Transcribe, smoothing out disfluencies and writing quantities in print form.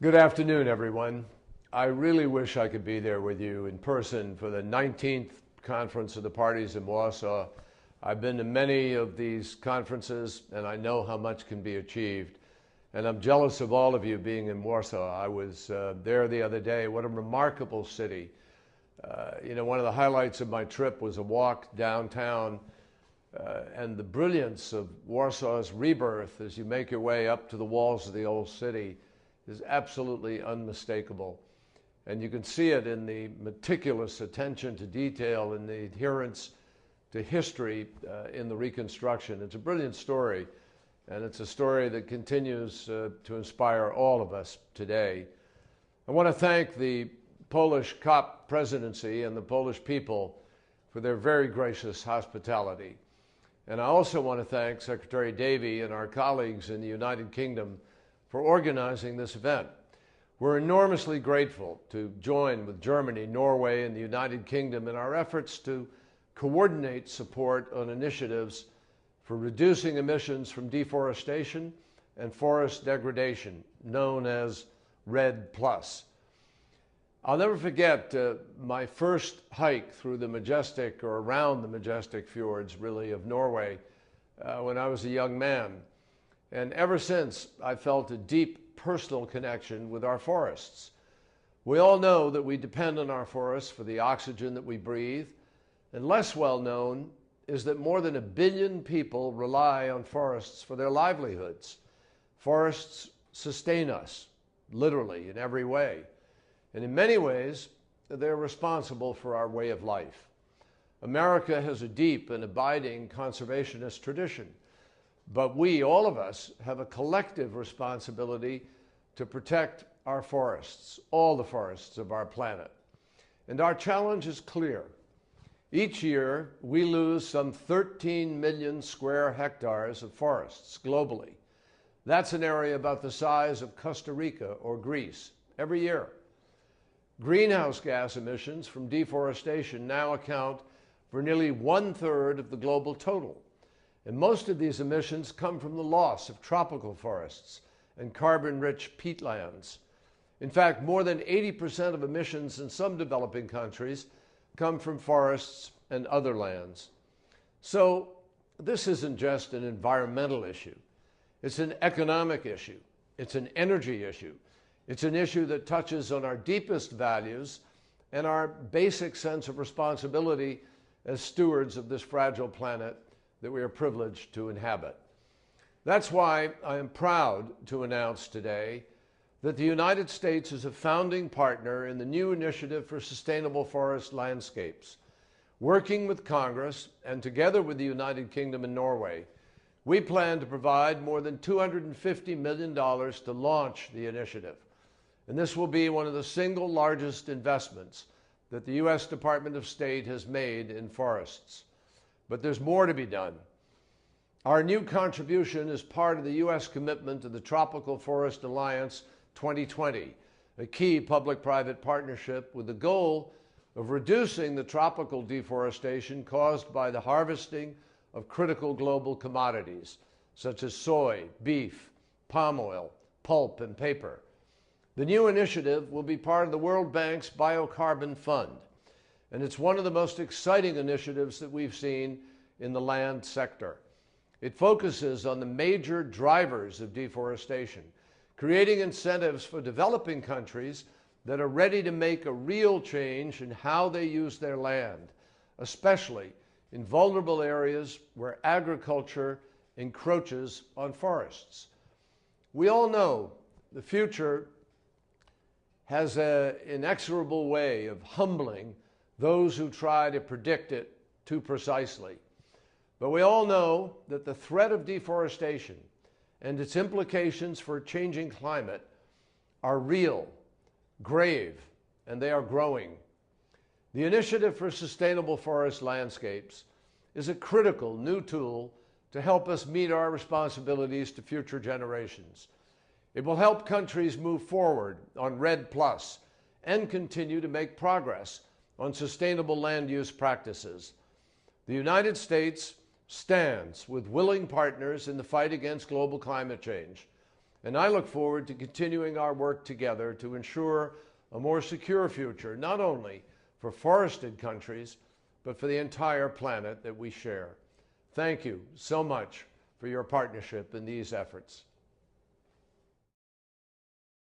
Good afternoon, everyone. I really wish I could be there with you in person for the 19th Conference of the Parties in Warsaw. I've been to many of these conferences, and I know how much can be achieved. And I'm jealous of all of you being in Warsaw. I was there the other day. What a remarkable city. One of the highlights of my trip was a walk downtown, and the brilliance of Warsaw's rebirth as you make your way up to the walls of the old city is absolutely unmistakable. And you can see it in the meticulous attention to detail and the adherence to history in the reconstruction. It's a brilliant story, and it's a story that continues to inspire all of us today. I want to thank the Polish COP presidency and the Polish people for their very gracious hospitality. And I also want to thank Secretary Davey and our colleagues in the United Kingdom for organizing this event. We're enormously grateful to join with Germany, Norway, and the United Kingdom in our efforts to coordinate support on initiatives for reducing emissions from deforestation and forest degradation, known as REDD+. I'll never forget my first hike through the majestic, or around the majestic fjords, really, of Norway when I was a young man. And ever since, I felt a deep personal connection with our forests. We all know that we depend on our forests for the oxygen that we breathe, and less well known is that more than 1 billion people rely on forests for their livelihoods. Forests sustain us, literally, in every way. And in many ways, they're responsible for our way of life. America has a deep and abiding conservationist tradition. But we, all of us, have a collective responsibility to protect our forests, all the forests of our planet. And our challenge is clear. Each year, we lose some 13 million square hectares of forests globally. That's an area about the size of Costa Rica or Greece every year. Greenhouse gas emissions from deforestation now account for nearly 1/3 of the global total. And most of these emissions come from the loss of tropical forests and carbon-rich peatlands. In fact, more than 80% of emissions in some developing countries come from forests and other lands. So this isn't just an environmental issue. It's an economic issue. It's an energy issue. It's an issue that touches on our deepest values and our basic sense of responsibility as stewards of this fragile planet that we are privileged to inhabit. That's why I am proud to announce today that the United States is a founding partner in the new Initiative for Sustainable Forest Landscapes. Working with Congress and together with the United Kingdom and Norway, we plan to provide more than $250 million to launch the initiative. And this will be one of the single largest investments that the U.S. Department of State has made in forests. But there's more to be done. Our new contribution is part of the U.S. commitment to the Tropical Forest Alliance 2020, a key public-private partnership with the goal of reducing the tropical deforestation caused by the harvesting of critical global commodities, such as soy, beef, palm oil, pulp, and paper. The new initiative will be part of the World Bank's Biocarbon Fund, and it's one of the most exciting initiatives that we've seen in the land sector. It focuses on the major drivers of deforestation, creating incentives for developing countries that are ready to make a real change in how they use their land, especially in vulnerable areas where agriculture encroaches on forests. We all know the future has an inexorable way of humbling those who try to predict it too precisely. But we all know that the threat of deforestation and its implications for a changing climate are real, grave, and they are growing. The Initiative for Sustainable Forest Landscapes is a critical new tool to help us meet our responsibilities to future generations. It will help countries move forward on REDD+ and continue to make progress on sustainable land use practices. The United States stands with willing partners in the fight against global climate change, And I look forward to continuing our work together to ensure a more secure future, not only for forested countries, but for the entire planet that we share. Thank you so much for your partnership in these efforts.